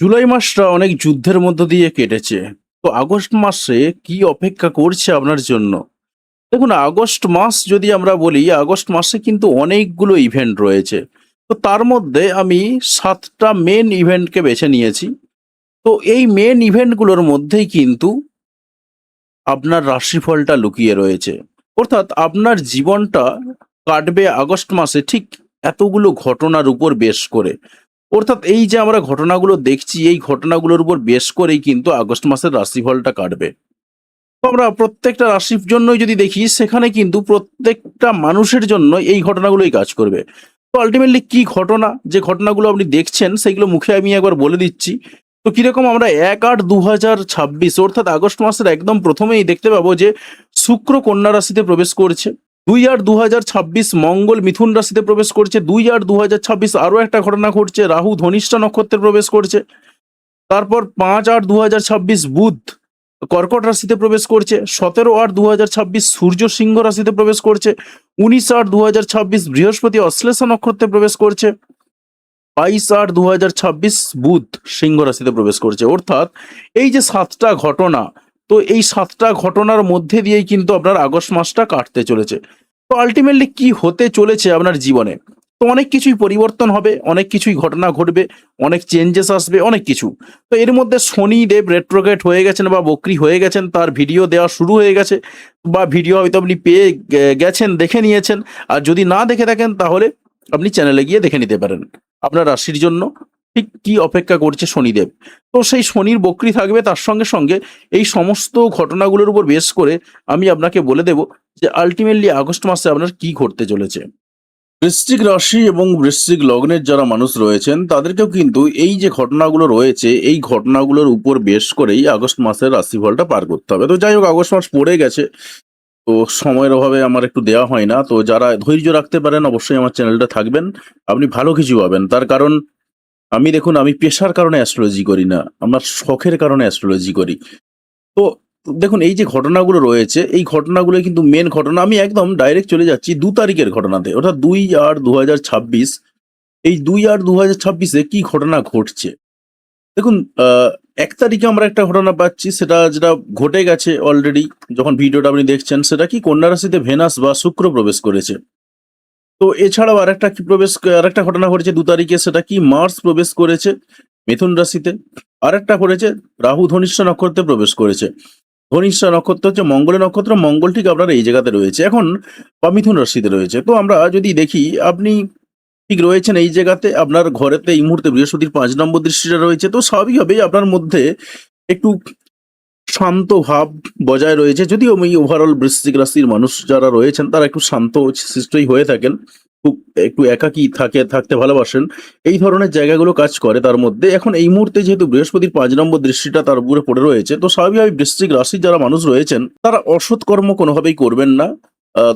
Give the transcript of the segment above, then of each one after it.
জুলাই মাসটা অনেক যুদ্ধের মধ্য দিয়ে কেটেছে। তো আগস্ট মাসে কি অপেক্ষা করছে আপনার জন্য? দেখুন, আগস্ট মাস যদি আমরা বলি, আগস্ট মাসে কিন্তু অনেকগুলো ইভেন্ট রয়েছে। তো তার মধ্যে আমি ৭ টা মেইন ইভেন্টকে বেছে নিয়েছি। তো এই মেইন ইভেন্টগুলোর মধ্যেই কিন্তু আপনার রাশিফলটা লুকিয়ে রয়েছে। অর্থাৎ আপনার জীবনটা কাটবে আগস্ট মাসে ঠিক এতগুলো ঘটনার উপর বেশ করে। অর্থাৎ এই যে আমরা ঘটনাগুলো দেখছি, এই ঘটনাগুলোর উপর বেশ করেই কিন্তু আগস্ট মাসের রাশিফলটা কাটবে। তো আমরা প্রত্যেকটা রাশির জন্যই যদি দেখি, সেখানে কিন্তু প্রত্যেকটা মানুষের জন্য এই ঘটনাগুলোই কাজ করবে। তো আল্টিমেটলি কি ঘটনা, যে ঘটনাগুলো আপনি দেখছেন সেগুলো মুখে আমি একবার বলে দিচ্ছি। তো কিরকম আমরা ১-৮-২০২৬ অর্থাৎ আগস্ট মাসের একদম প্রথমেই দেখতে পাবো যে শুক্র কন্যা রাশিতে প্রবেশ করছে। ২-৮-২০২৬ মঙ্গল মিথুন রাশিতে প্রবেশ করছে। ২-৮-২০২৬ আরো একটা ঘটনা ঘটছে, রাহু ধনিষ্ঠা নক্ষত্রে প্রবেশ করছে। তারপর ৫-৮-২০২৬ বুধ কর্কট রাশিতে প্রবেশ করছে। ১৭-৮-২০২৬ সূর্য সিংহ রাশিতে প্রবেশ করছে। ১৯-৮-২০২৬ বৃহস্পতি অশ্লেষা নক্ষত্রে প্রবেশ করছে। ২২-৮-২০২৬ বুধ সিংহ রাশিতে প্রবেশ করছে। অর্থাৎ এই যে ৭ টা ঘটনা, তো এই ৭ টা ঘটনার মধ্যে দিয়েই কিন্তু আপনার আগস্ট মাসটা কাটতে চলেছে। তো আল্টিমেটলি কি হতে চলেছে আপনার জীবনে? তো অনেক কিছুই পরিবর্তন হবে, অনেক কিছুই ঘটনা ঘটবে, অনেক চেঞ্জেস আসবে, অনেক কিছু। তো এর মধ্যে শনিদেব রেট্রোগ্রেড হয়ে গেছেন বা বক্রী হয়ে গেছেন, তার ভিডিও দেওয়া শুরু হয়ে গেছে বা ভিডিও হয়তো আপনি পেয়ে গেছেন, দেখে নিয়েছেন। আর যদি না দেখে থাকেন তাহলে আপনি চ্যানেলে গিয়ে দেখে নিতে পারেন। আপনার রাশির জন্য ঠিক কি অপেক্ষা করছে শনিদেব। তো সেই শনির বক্রী থাকবে, তার সঙ্গে, সঙ্গে এই সমস্ত ঘটনাগুলোর উপর বেস করে আমি আপনাকে বলে দেব যে আল্টিমেটলি আগস্ট মাসে আপনার কি ঘটতে চলেছে। বৃশ্চিক রাশি এবং বৃশ্চিক লগ্নের যারা মানুষ রয়েছেন তাদেরকেও কিন্তু এই যে ঘটনাগুলো রয়েছে, এই ঘটনাগুলোর উপর বেশ করেই আগস্ট মাসের রাশিফলটা পার করতে হবে। তো যাই হোক, আগস্ট মাস পড়ে গেছে। তো সময়ের অভাবে আমার একটু দেওয়া হয় না। তো যারা ধৈর্য রাখতে পারেন অবশ্যই আমার চ্যানেলটা থাকবেন। আপনি ভালো কিছু পাবেন। তার কারণ দেখুন, আমি পেশার কারণে অ্যাস্ট্রোলজি করি না। আমার শখের কারণে অ্যাস্ট্রোলজি করি। তো দেখুন, এই যে ঘটনাগুলো রয়েছে, এই ঘটনাগুলো কিন্তু মেইন ঘটনা। আমি একদম ডাইরেক্ট চলে যাচ্ছি ২ তারিখের ঘটনাতে। অর্থাৎ ২-৮-২০২৬। এই ২-৮-২০২৬ এ কি ঘটনা ঘটছে? দেখুন, আ ১ তারিখে আমরা একটা ঘটনা পাচ্ছি, সেটা যেটা ঘটে গেছে অলরেডি। যখন ভিডিওটা আপনি দেখছেন, সেটা কি কন্যা রাশিতে ভেনাস বা শুক্র প্রবেশ করেছে। তো এছাড়াও আরেকটা ঘটনা ঘটেছে ২ তারিখে, সেটা কি মার্স প্রবেশ করেছে মিথুন রাশিতে। আরেকটা করেছে রাহু ধনিষ্ঠা নক্ষত্রে প্রবেশ করেছে। ধনিষ্ঠা নক্ষত্র হচ্ছে মঙ্গলের নক্ষত্র। মঙ্গল ঠিক আপনার এই জায়গাতে রয়েছে এখন, বা মিথুন রাশিতে রয়েছে। তো আমরা যদি দেখি, আপনি ঠিক রয়েছেন এই জায়গাতে, আপনার ঘরেতে এই মুহূর্তে বৃহস্পতির ৫ নম্বর দৃষ্টিটা রয়েছে। তো স্বাভাবিকভাবেই আপনার মধ্যে একটু শান্ত ভাব বজায় রয়েছে। যদিও এই ওভারঅল বৃশ্চিক রাশির মানুষ যারা রয়েছেন তারা একটু শান্ত শিষ্টই হয়ে থাকেন। খুব একটু একাকী থাকতে ভালোবাসেন। এই ধরনের জায়গাগুলো কাজ করে তার মধ্যে। এখন এই মুহূর্তে যেহেতু বৃহস্পতির ৫ নম্বর দৃষ্টিটা তার উপরে পড়ে রয়েছে, তো স্বাভাবিকভাবেই বৃশ্চিক রাশির যারা মানুষ রয়েছেন তারা অসৎ কর্ম কোনোভাবেই করবেন না।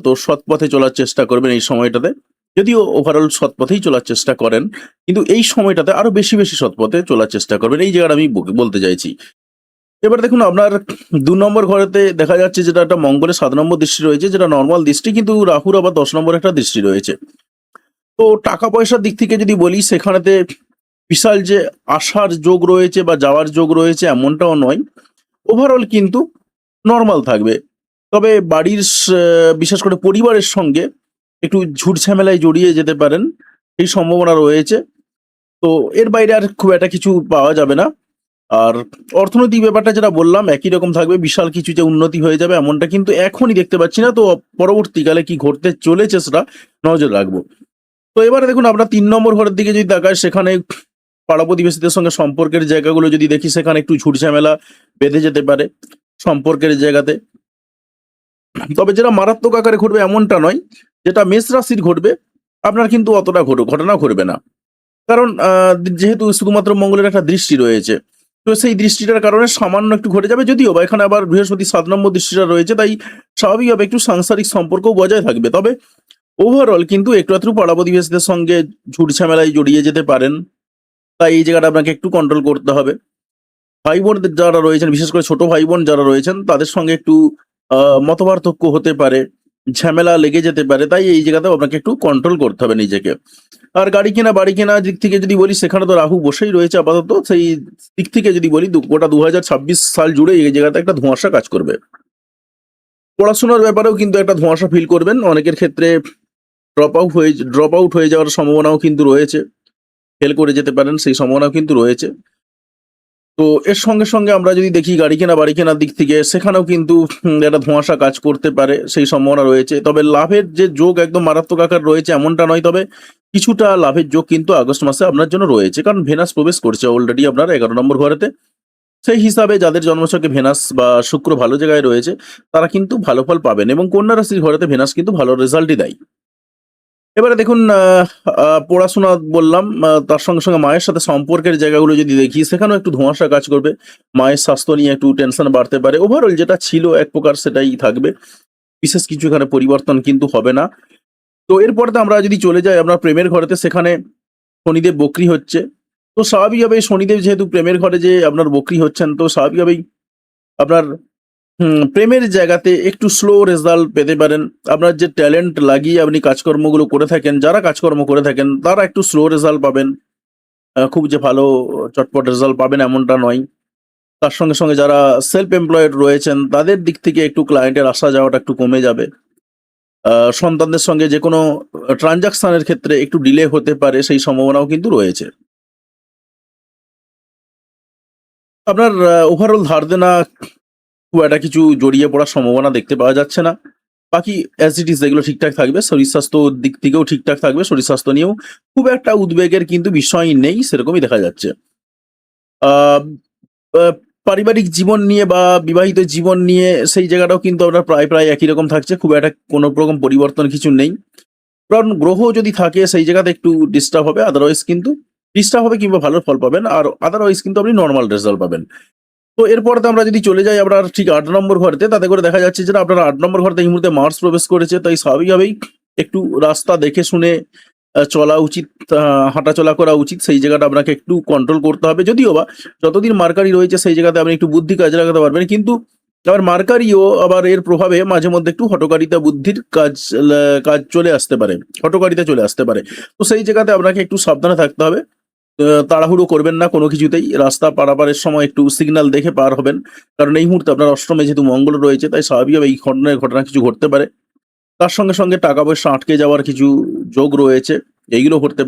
তো সৎ পথে চলার চেষ্টা করবেন এই সময়টাতে। যদিও ওভারঅল সৎ পথেই চলার চেষ্টা করেন, কিন্তু এই সময়টাতে আরো বেশি সৎ পথে চলার চেষ্টা করবেন। এই জায়গাটা আমি বলতে চাইছি। এবার দেখুন, আপনার ২ নম্বর ঘরেতে দেখা যাচ্ছে যেটা একটা মঙ্গলের ৭ নম্বর দৃষ্টি রয়েছে, যেটা নরমাল দৃষ্টি, কিন্তু রাহুর আবার ১০ নম্বরে একটা দৃষ্টি রয়েছে। তো টাকা পয়সার দিক থেকে যদি বলি, সেখানেতে বিশাল যে আসার যোগ রয়েছে বা যাওয়ার যোগ রয়েছে এমনটাও নয়। ওভারঅল কিন্তু নরমাল থাকবে। তবে বাড়ির বিশেষ করে পরিবারের সঙ্গে একটু ঝুট-ঝামেলায় জড়িয়ে যেতে পারেন, এই সম্ভাবনা রয়েছে। তো এর বাইরে আর খুব একটা কিছু পাওয়া যাবে না। আর অর্থনৈতিক ব্যাপারটা যেটা বললাম একই রকম থাকবে। বিশাল কিছু যে উন্নতি হয়ে যাবে এমনটা কিন্তু এখনই দেখতে পাচ্ছি না। তো পরবর্তীকালে কি ঘটতে চলেছে সেটা নজর রাখবো। তো এবারে দেখুন, আমরা ৩ নম্বর ঘরের দিকে যদি তাকাই, সেখানে পাড়া-প্রতিবেশীদের সঙ্গে সম্পর্কের জায়গাগুলো যদি দেখি, সেখানে একটু ঝুট-ঝামেলা বেঁধে যেতে পারে সম্পর্কের জায়গাতে। তবে যেটা মারাত্মক আকারে ঘটবে এমনটা নয়। যেটা মেষ রাশির ঘটবে, আপনার কিন্তু অতটা ঘটনা ঘটবে না। কারণ যেহেতু শুধুমাত্র মঙ্গলের একটা দৃষ্টি রয়েছে, তো সেই দৃষ্টিটার কারণে সামান্য একটু ঘটে যাবে। যদিও বা এখানে আবার বৃহস্পতির ৭ নম্বর দৃষ্টিটা রয়েছে, তাই স্বাভাবিকভাবে একটু সাংসারিক সম্পর্কও বজায় থাকবে। তবে ওভারঅল কিন্তু একটু আধটু পাড়া-প্রতিবেশীদের সঙ্গে ঝুট-ঝামেলায় জড়িয়ে যেতে পারেন। তাই এই জায়গাটা আপনাকে একটু কন্ট্রোল করতে হবে। ভাই-বোনদের যারা রয়েছেন, বিশেষ করে ছোট ভাই-বোন যারা রয়েছেন, তাদের সঙ্গে একটু আ মতপার্থক্য হতে পারে। ঝামেলা লেগে যেতে পারে, তাই এই জায়গাতেও আপনাকে একটু কন্ট্রোল করতে হবে নিজেকে। আর গাড়ি কেনা বাড়ি কেনা দিক থেকে যদি বলি, সেখানে তো রাহু বসেই রয়েছে আপাতত। সেই দিক থেকে যদি বলি গোটা 2026 সাল জুড়ে এই জায়গাতে একটা ধোঁয়াশা কাজ করবে। পড়াশোনার ব্যাপারেও কিন্তু একটা ধোঁয়াশা ফিল করবেন। অনেকের ক্ষেত্রে ড্রপ আউট হয়ে যাওয়ার সম্ভাবনাও কিন্তু রয়েছে। ফেল করে যেতে পারেন, সেই সম্ভাবনাও কিন্তু রয়েছে। তো এর সঙ্গে আমরা যদি দেখি গাড়ি কেনা বাড়ি কেনার দিক থেকে, সেখানেও কিন্তু একটা ধোঁয়াশা কাজ করতে পারে, সেই সম্ভাবনা রয়েছে। তবে লাভের যে যোগ একদম মারাত্মক আকার রয়েছে এমনটা নয়, তবে কিছুটা লাভের যোগ কিন্তু আগস্ট মাসে আপনার জন্য রয়েছে। কারণ ভেনাস প্রবেশ করছে অলরেডি আপনার 11 নম্বর ঘরেতে। সেই হিসাবে যাদের জন্মছকে ভেনাস বা শুক্র ভালো জায়গায় রয়েছে, তারা কিন্তু ভালো ফল পাবেন, এবং কন্যা রাশির ঘরেতে ভেনাস কিন্তু ভালো রেজাল্টই দেয়। এবারে দেখুন, পড়াশোনা বললাম, তার সঙ্গে মায়ের সাথে সম্পর্কের জায়গাগুলো যদি দেখি, সেখানেও একটু ধোঁয়াশা কাজ করবে। মায়ের স্বাস্থ্য নিয়ে একটু টেনশন বাড়তে পারে। ওভারঅল যেটা ছিল এক প্রকার সেটাই থাকবে। বিশেষ কিছু এখানে পরিবর্তন কিন্তু হবে না। তো এরপরেতে আমরা যদি চলে যাই আপনার প্রেমের ঘরেতে, সেখানে শনিদেব বক্রী হচ্ছে। তো স্বাভাবিকভাবেই শনিদেব যেহেতু প্রেমের ঘরে যে আপনার বক্রী হচ্ছেন, তো স্বাভাবিকভাবেই আপনার প্রেমের জায়গাতে একটু স্লো রেজাল্ট পেতে পারেন। আপনার যে ট্যালেন্ট লাগিয়ে আপনি কাজকর্মগুলো করে থাকেন, যারা কাজকর্ম করে থাকেন তারা একটু স্লো রেজাল্ট পাবেন। খুব যে ভালো চটপট রেজাল্ট পাবেন এমনটা নয়। তার সঙ্গে যারা সেলফ এমপ্লয়েড রয়েছেন, তাদের দিক থেকে একটু ক্লায়েন্টের আসা যাওয়াটা একটু কমে যাবে। সন্তানদের সঙ্গে যেকোনো ট্রানজাকশনের ক্ষেত্রে একটু ডিলে হতে পারে, সেই সম্ভাবনাও কিন্তু রয়েছে। আপনার ওভারঅল ধার দেনা খুব একটা কিছু জড়িয়ে পড়ার সম্ভাবনা দেখতে পাওয়া যাচ্ছে না। বাকি অ্যাজ ইট ইজ এগুলো ঠিকঠাক থাকবে। শরীর স্বাস্থ্যর দিক থেকেও ঠিকঠাক থাকবে। শরীর স্বাস্থ্য নিয়েও খুব একটা উদ্বেগের কিন্তু বিষয় নেই, সেরকমই দেখা যাচ্ছে। আ আ পারিবারিক জীবন নিয়ে বা বিবাহিত জীবন নিয়ে সেই জায়গাটাও কিন্তু আপনার প্রায় একই রকম থাকছে। খুব একটা কোনো রকম পরিবর্তন কিছু নেই। কারণ গ্রহ যদি থাকে সেই জায়গাতে একটু ডিস্টার্ব হবে। আদারওয়াইজ কিন্তু ডিস্টার্ব হবে কিংবা ভালো ফল পাবেন। আর আদারওয়াইজ কিন্তু আপনি নরমাল রেজাল্ট পাবেন। তো এরপরে তো আমরা যদি চলে যাই আপনার ঠিক ৮ নম্বর ঘরেতে, তাতে করে দেখা যাচ্ছে যে না, আপনার ৮ নম্বর ঘরেতে এই মুহূর্তে মার্স প্রবেশ করেছে। তাই স্বাভাবিকভাবেই একটু রাস্তা দেখে শুনে চলা উচিত, হাঁটাচলা করা উচিত। সেই জায়গাটা আপনাকে একটু কন্ট্রোল করতে হবে। যদিও বা যতদিন মার্কারি রয়েছে সেই জায়গাতে আপনি একটু বুদ্ধি কাজে লাগাতে পারবেন। কিন্তু আবার মার্কারিও আবার এর প্রভাবে মাঝে মধ্যে একটু হঠকারিতা বুদ্ধির কাজ চলে আসতে পারে। হঠকারিতা চলে আসতে পারে। তো সেই জায়গাতে আপনাকে একটু সাবধানে থাকতে হবে। তাড়াহুড়ো করবেন না কোনো কিছুতেই। রাস্তা পারাপারের সময় একটু সিগন্যাল দেখে পার হবেন। কারণ এই মুহূর্তে আপনার অষ্টমে যেহেতু মঙ্গল রয়েছে, তাই স্বাভাবিকভাবে এই ধরনের ঘটনা কিছু ঘটতে পারে। তার সঙ্গে টাকা-পয়সা আটকে যাওয়ার কিছু যোগ রয়েছে। এইগুলো ঘটতে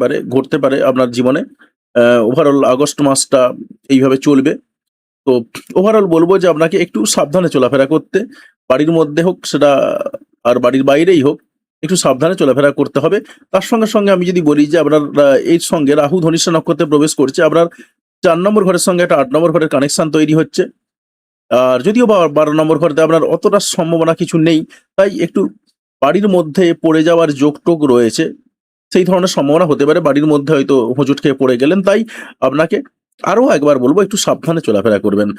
পারে আপনার জীবনে। ওভারঅল আগস্ট মাসটা এইভাবে চলবে। তো ওভারঅল বলব যে আপনাকে একটু সাবধানে চলাফেরা করতে, বাড়ির মধ্যে হোক সেটা আর বাড়ির বাইরেই হোক, একটু সাবধানে চলাফেরা করতে হবে। তার সঙ্গে আমি যদি বলি যে আপনার এর সঙ্গে রাহু ধনিষ্ঠা নক্ষত্রে প্রবেশ করছে। আপনার ৪ নম্বর ঘরের সঙ্গে একটা ৮ নম্বর ঘরের কানেকশন তৈরি হচ্ছে। আর যদিও বা ১২ নম্বর ঘরেতে আপনার অতটা সম্ভাবনা কিছু নেই। তাই একটু বাড়ির মধ্যে পড়ে যাওয়ার যোগ-টোগ রয়েছে। সেই ধরনের সম্ভাবনা হতে পারে। বাড়ির মধ্যে হয়তো হোঁচট খেয়ে পড়ে গেলেন। তাই আপনাকে আরো একবার বলব একটু সাবধানে চলাফেরা করবেন।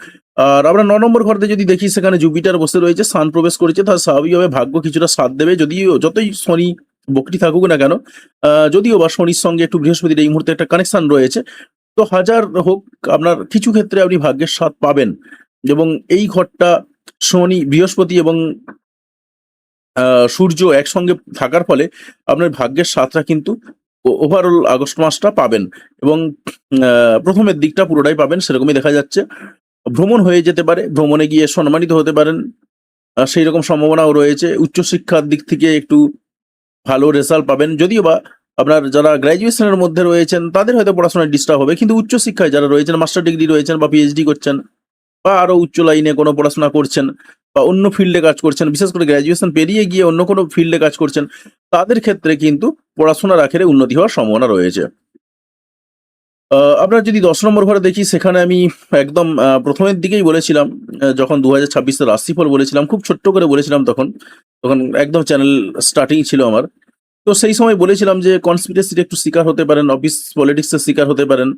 আর আমরা ৯ নম্বর ঘরতে যদি দেখি, সেখানে জুপিটার বসে রয়েছে, সান প্রবেশ করেছে। তার স্বাভাবিকভাবে ভাগ্য কিছুটা সাথ দেবে। যদিও যতই শনি বকরি থাকুক না কেন, যদিও বা শনির সঙ্গে একটু বৃহস্পতির এই মুহূর্তে একটা কানেকশন রয়েছে। তো হাজার হোক আপনার কিছু ক্ষেত্রে আপনি ভাগ্যের সাথ পাবেন, এবং এই ঘরটা শনি, বৃহস্পতি এবং সূর্য একসঙ্গে থাকার ফলে আপনার ভাগ্যের সাথটা কিন্তু ওভারঅল আগস্ট মাসটা পাবেন, এবং ১ম এর দিকটা পুরোটাই পাবেন সেরকমই দেখা যাচ্ছে। ভ্রমণ হয়ে যেতে পারে। ভ্রমণে গিয়ে সম্মানিত হতে পারেন। সেইরকম সম্ভাবনাও রয়েছে। উচ্চশিক্ষার দিক থেকে একটু ভালো রেজাল্ট পাবেন। যদিও বা আপনার যারা গ্র্যাজুয়েশনের মধ্যে রয়েছেন তাদের হয়তো পড়াশোনায় ডিস্টার্ব হবে। কিন্তু উচ্চশিক্ষায় যারা রয়েছেন, মাস্টার ডিগ্রি রয়েছেন বা পিএইচডি করছেন বা আরো উচ্চ লাইনে কোনো পড়াশোনা করছেন বা অন্য ফিল্ডে কাজ করছেন, বিশেষ করে গ্র্যাজুয়েশন পেরিয়ে গিয়ে অন্য কোনো ফিল্ডে কাজ করছেন, তাদের ক্ষেত্রে কিন্তু পড়াশোনার আখেরে উন্নতি হওয়ার সম্ভাবনা রয়েছে। আপনার যদি ১০ নম্বর ঘরে দেখি, সেখানে আমি একদম ১ম এর দিকেই বলেছিলাম, যখন ২০২৬ এর রাশিফল বলেছিলাম, খুব ছোট্ট করে বলেছিলাম তখন। তখন একদম চ্যানেল স্টার্টিং ছিল আমার। তো সেই সময় বলেছিলাম যে কনস্পিরেসির একটু শিকার হতে পারেন, অফিস পলিটিক্স এর শিকার হতে পারেন।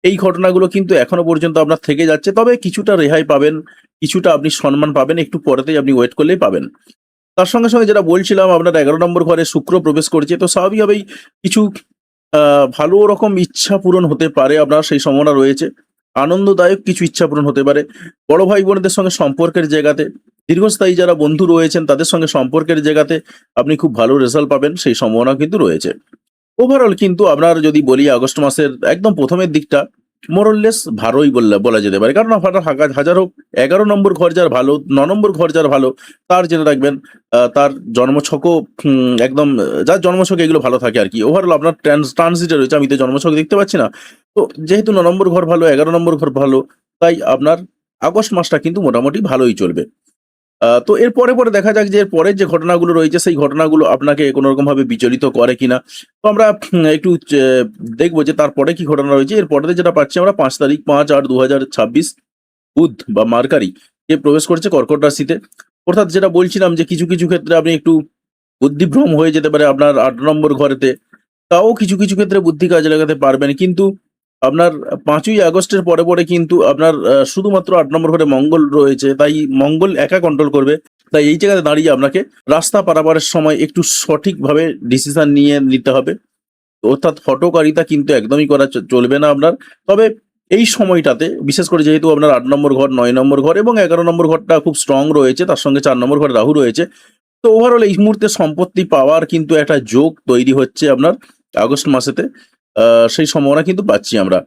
এই ঘটনাগুলো কিন্তু এখনো পর্যন্ত আপনার থেকে যাচ্ছে। তবে কিছুটা রেহাই পাবেন, কিছুটা আপনি সম্মান পাবেন, একটু পরেতেই আপনি ওয়েট করলেই পাবেন। তার সঙ্গে যেটা বলছিলাম, আপনার ১১ নম্বর ঘরে শুক্র প্রবেশ করছে। তো স্বাভাবিকভাবেই কিছু আ ভালো রকম ইচ্ছা পূরণ হতে পারে, আপনার সেই সম্ভাবনা রয়েছে। আনন্দদায়ক কিছু ইচ্ছা পূরণ হতে পারে। বড় ভাই-বোনেদের সঙ্গে সম্পর্কের জায়গাতে দীর্ঘস্থায়ী যারা বন্ধু রয়েছেন তাদের সঙ্গে সম্পর্কের জায়গাতে আপনি খুব ভালো রেজাল্ট পাবেন, সেই সম্ভাবনা কিন্তু রয়েছে। ওভারঅল কিন্তু আপনার যদি বলি আগস্ট মাসের একদম প্রথমের দিকটা মোরললেস ভালোই বলা যেতে পারে। কারণ আপনার হাজার হোক ১১ নম্বর ঘর যার ভালো, ৯ নম্বর ঘর যার ভালো, তার জেনে রাখবেন তার জন্মছকও একদম যার জন্মছকে এগুলো ভালো থাকে আরকি। ওভারঅল আপনার ট্রানজিটে রয়েছে, আমি তো জন্মছক দেখতে পাচ্ছি না। তো যেহেতু ৯ নম্বর ঘর ভালো, ১১ নম্বর ঘর ভালো, তাই আপনার আগস্ট মাসটা কিন্তু মোটামুটি ভালোই চলবে। তো এর পরে দেখা যাক যে এর পরের যে ঘটনাগুলো রয়েছে সেই ঘটনাগুলো আপনাকে কোনো রকমভাবে বিচলিত করে কিনা। তো আমরা একটু দেখব যে তারপরে কি ঘটনা রয়েছে। এর পরেতে যেটা পাচ্ছি আমরা ৫ তারিখ ৫/৮/২০২৬ বুধ বা মার্কারি কে প্রবেশ করছে কর্কট রাশিতে। অর্থাৎ যেটা বলছিলাম যে কিছু ক্ষেত্রে আপনি একটু বুদ্ধিভ্রম হয়ে যেতে পারে আপনার ৮ নম্বর ঘরেতে। তাও কিছু ক্ষেত্রে বুদ্ধি কাজে লাগাতে পারবেন। কিন্তু আপনার ৫ই আগস্টের পরে কিন্তু আপনার শুধুমাত্র ৮ নম্বর ঘরে মঙ্গল রয়েছে। তাই মঙ্গল একা কন্ট্রোল করবে। তাই এই জায়গাতে দাঁড়িয়ে আপনাকে রাস্তা পারাপারের সময় একটু সঠিকভাবে ডিসিশন নিতে হবে। অর্থাৎ হঠকারিতা কিন্তু একদমই করা চলবে না আপনার। তবে এই সময়টাতে বিশেষ করে যেহেতু আপনার ৮ নম্বর ঘর, ৯ নম্বর ঘর এবং ১১ নম্বর ঘরটা খুব স্ট্রং রয়েছে। তার সঙ্গে ৪ নম্বর ঘরে রাহু রয়েছে। তো ওভারঅল এই মুহূর্তে সম্পত্তি পাওয়ার কিন্তু একটা যোগ তৈরি হচ্ছে আপনার আগস্ট মাসেতে। সেই সম্ভাবনা কিন্তু পাচ্ছি আমরা।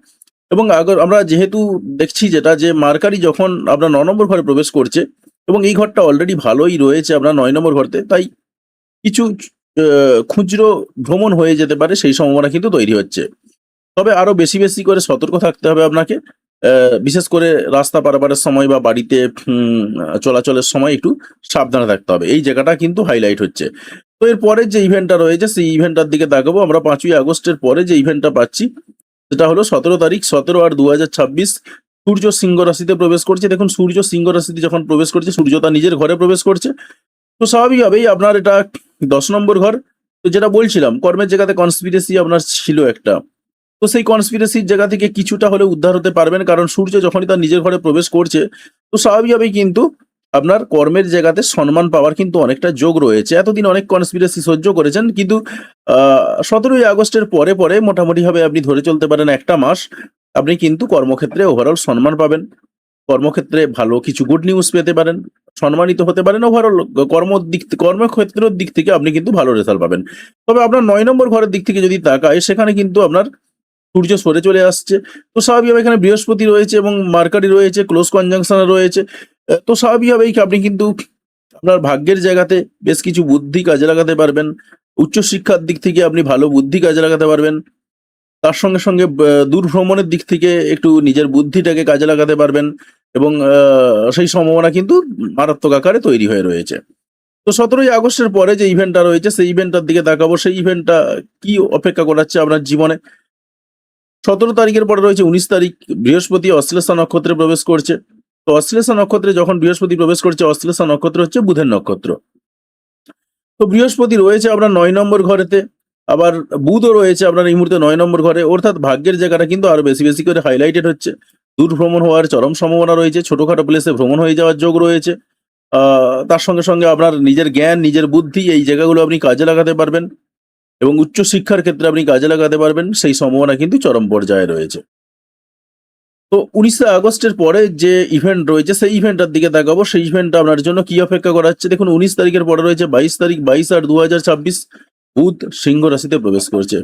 এবং আমরা যেহেতু দেখছি যেটা যে মার্কারি যখন আপনার ৯ নম্বর ঘরে প্রবেশ করছে এবং এই ঘরটা অলরেডি ভালোই রয়েছে আপনার ৯ নম্বর ঘরতে। তাই কিছু আ খুচরো ভ্রমণ হয়ে যেতে পারে, সেই সম্ভাবনা কিন্তু তৈরি হচ্ছে। তবে আরো বেশি করে সতর্ক থাকতে হবে আপনাকে। বিশেষ করে রাস্তা পারাপারের সময় বা বাড়িতে চলাচলের সময় একটু সাবধানে থাকতে হবে। এই জায়গাটা কিন্তু হাইলাইট হচ্ছে। তো এর পরের যে ইভেন্টটা রয়েছে সেই ইভেন্টটার দিকে তাকাবো। আমরা ৫ই আগস্টের পরে যে ইভেন্টটা পাচ্ছি সেটা হলো ১৭ তারিখ ১৭/৮/২০২৬ সূর্য সিংহ রাশিতে প্রবেশ করছে। দেখুন সূর্য সিংহ রাশিতে যখন প্রবেশ করছে, সূর্য তার নিজের ঘরে প্রবেশ করছে। তো স্বাভাবিকভাবেই আপনার এটা ১০ নম্বর ঘর। তো যেটা বলছিলাম কর্মের জায়গাতে কনস্পিরেসি আপনার ছিল একটা। তো সেই কনস্পিরেসির জায়গা থেকে কিছুটা হলেও উদ্ধার হতে পারবেন। কারণ সূর্য যখনই তার নিজের ঘরে প্রবেশ করছে, তো স্বাভাবিকভাবেই কিন্তু আপনার কর্মের জায়গাতে সম্মান পাওয়ার কিন্তু অনেকটা যোগ রয়েছে। এতদিন অনেক কনস্পিরেসি সহ্য করেছেন। কিন্তু আ ১৭ই আগস্টের পরে মোটামুটিভাবে আপনি ধরে চলতে পারেন ১ টা মাস আপনি কিন্তু কর্মক্ষেত্রে ওভারঅল সম্মান পাবেন। কর্মক্ষেত্রে ভালো কিছু গুড নিউজ পেতে পারেন। সম্মানিত হতে পারেন। ওভারঅল কর্মক্ষেত্রের দিক থেকে আপনি কিন্তু ভালো রেজাল্ট পাবেন। তবে আপনার ৯ নম্বর ঘরের দিক থেকে যদি তাকাই, সেখানে কিন্তু আপনার সূর্য সরে চলে আসছে। তো স্বাভাবিকভাবে এখানে বৃহস্পতি রয়েছে এবং মার্কারি রয়েছে, ক্লোজ কনজাংশন এ রয়েছে। তো স্বাভাবিকভাবেই আপনি কিন্তু আপনার ভাগ্যের জায়গাতে বেশ কিছু বুদ্ধি কাজে লাগাতে পারবেন। উচ্চশিক্ষার দিক থেকে আপনি ভালো বুদ্ধি কাজে লাগাতে পারবেন। তার সঙ্গে দূর ভ্রমণের দিক থেকে একটু নিজের বুদ্ধিটাকে কাজে লাগাতে পারবেন এবং সেই সম্ভাবনা কিন্তু মারাত্মক আকারে তৈরি হয়ে রয়েছে। তো ১৭ই আগস্টের পরে যে ইভেন্টটা রয়েছে সেই ইভেন্টটার দিকে তাকাবো। সেই ইভেন্টটা কি অপেক্ষা করাচ্ছে আপনার জীবনে? ১৭ তারিখের পরে রয়েছে ১৯ তারিখ, বৃহস্পতি অশ্লেষা নক্ষত্রে প্রবেশ করছে। তো অশ্লেষা নক্ষত্রে যখন বৃহস্পতি প্রবেশ করছে, অশ্লেষা নক্ষত্র হচ্ছে বুধের নক্ষত্র। তো বৃহস্পতি রয়েছে আপনার ৯ নম্বর ঘরেতে, আবার বুধও রয়েছে আপনার এই মুহূর্তে ৯ নম্বর ঘরে। অর্থাৎ ভাগ্যের জায়গাটা কিন্তু আরো বেশি করে হাইলাইটেড হচ্ছে। দূর ভ্রমণ হওয়ার চরম সম্ভাবনা রয়েছে। ছোটখাটো প্লেসে ভ্রমণ হয়ে যাওয়ার যোগ রয়েছে। আ তার সঙ্গে আপনার নিজের জ্ঞান, নিজের বুদ্ধি এই জায়গাগুলো আপনি কাজে লাগাতে পারবেন এবং উচ্চশিক্ষার ক্ষেত্রে আপনি কাজে লাগাতে পারবেন। সেই সম্ভাবনা কিন্তু চরম পর্যায়ে রয়েছে। তো ১৯ আগস্টের পরে যে ইভেন্ট রয়েছে সেই ইভেন্টটার দিকে তাকাবো। সেই ইভেন্টটা আপনার জন্য কি অপেক্ষা করাচ্ছে? দেখুন ১৯ তারিখের পরে রয়েছে ২২ তারিখ ২২/৮/২০২৬ বুধ সিংহ রাশিতে প্রবেশ করছে।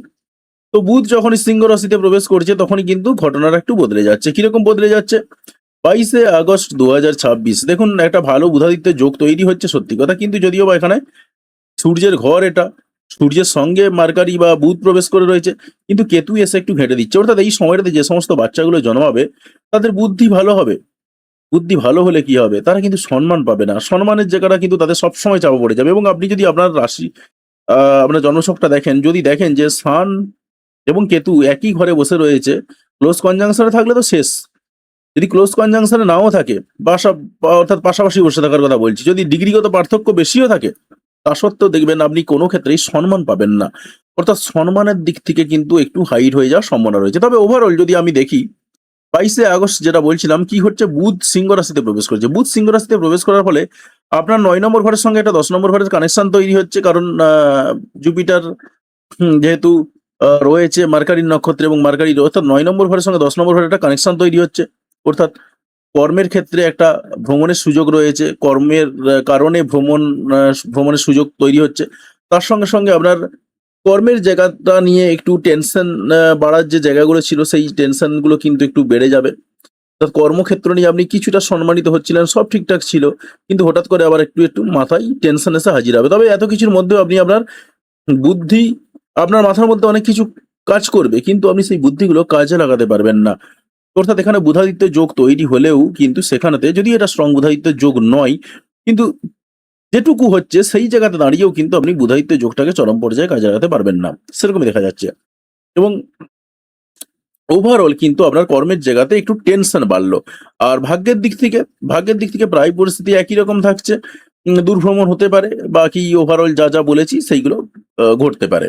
তো বুধ যখনই সিংহ রাশিতে প্রবেশ করছে তখনই কিন্তু ঘটনাটা একটু বদলে যাচ্ছে। কিরকম বদলে যাচ্ছে? ২২শে আগস্ট ২০২৬ দেখুন একটা ভালো বুধাদিত্যের যোগ তৈরি হচ্ছে সত্যি কথা। কিন্তু যদিও বা এখানে সূর্যের ঘর এটা। সূর্যের সঙ্গে মার্কারি বা বুধ প্রবেশ করে রয়েছে। কিন্তু কেতু এসে একটু ঘেঁটে দিচ্ছে। অর্থাৎ এই সময়টাতে যে সমস্ত বাচ্চাগুলো জন্মাবে তাদের বুদ্ধি ভালো হবে। বুদ্ধি ভালো হলে কি হবে? তারা কিন্তু সম্মান পাবে না। সম্মানের জায়গাটা কিন্তু তাদের সবসময় চাপা পড়ে যাবে এবং আপনি যদি আপনার রাশি আ আপনার জন্মছকটা দেখেন, যদি দেখেন যে সান এবং কেতু একই ঘরে বসে রয়েছে, ক্লোজ কনজাংশন এ থাকলে তো শেষ। যদি ক্লোজ কনজাংশন এ নাও থাকে, অর্থাৎ পাশাপাশি বসে থাকার কথা বলছি। যদি ডিগ্রিগত পার্থক্য বেশিও থাকে, তা সত্ত্বেও দেখবেন আপনি কোনো ক্ষেত্রেই সম্মান পাবেন না। অর্থাৎ সম্মানের দিক থেকে কিন্তু একটু হাইড হয়ে যাওয়ার সম্ভাবনা রয়েছে। তবে ওভারঅল যদি আমি দেখি ২২শে আগস্ট যেটা বলছিলাম কি হচ্ছে বুধ সিংহ রাশিতে প্রবেশ করেছে। বুধ সিংহ রাশিতে প্রবেশ করার ফলে আপনার ৯ নম্বর ঘরের সঙ্গে একটা ১০ নম্বর ঘরের কানেকশন তৈরি হচ্ছে। কারণ জুপিটার যেহেতু রয়েছে মার্কারির নক্ষত্রে এবং মার্কারির অর্থাৎ ৯ নম্বর ঘরের সঙ্গে ১০ নম্বর ঘরের একটা কানেকশন তৈরি হচ্ছে। অর্থাৎ কর্মের ক্ষেত্রে একটা ভ্রমণের সুযোগ রয়েছে, কর্মের কারণে ভ্রমণের সুযোগ তৈরি হচ্ছে। তার সঙ্গে সঙ্গে আপনার কর্মের জায়গাটা নিয়ে একটু টেনশন বাড়ার যে জায়গাগুলো ছিল, সেই টেনশনগুলো কিন্তু একটু বেড়ে যাবে। কর্মক্ষেত্র নিয়ে আপনি কিছুটা সম্মানিত হচ্ছিলেন, সব ঠিকঠাক ছিল, কিন্তু হঠাৎ করে আবার একটু একটু মাথায় টেনশন এসে হাজির হবে। তবে এত কিছুর মধ্যেও আপনি আপনার বুদ্ধি, আপনার মাথার মধ্যে অনেক কিছু কাজ করবে, কিন্তু আপনি সেই বুদ্ধিগুলো কাজে লাগাতে পারবেন না। অর্থাৎ এখানে বুধাদিত্যের যোগ তৈরি হলেও কিন্তু সেখানেতে, যদি এটা স্ট্রং বুধাদিত্যের যোগ নয়, কিন্তু যেটুকু হচ্ছে সেই জায়গাতে দাঁড়িয়েও কিন্তু আপনি বুধাদিত্যের যোগটাকে চরম পর্যায়ে কাজে লাগাতে পারবেন না, সেরকমই দেখা যাচ্ছে। এবং ওভারঅল কিন্তু আপনার কর্মের জায়গাতে একটু টেনশন বাড়লো। আর ভাগ্যের দিক থেকে প্রায় পরিস্থিতি একই রকম থাকছে। দূরভ্রমণ হতে পারে, বাকি ওভারঅল যা যা বলেছি সেইগুলো ঘটতে পারে।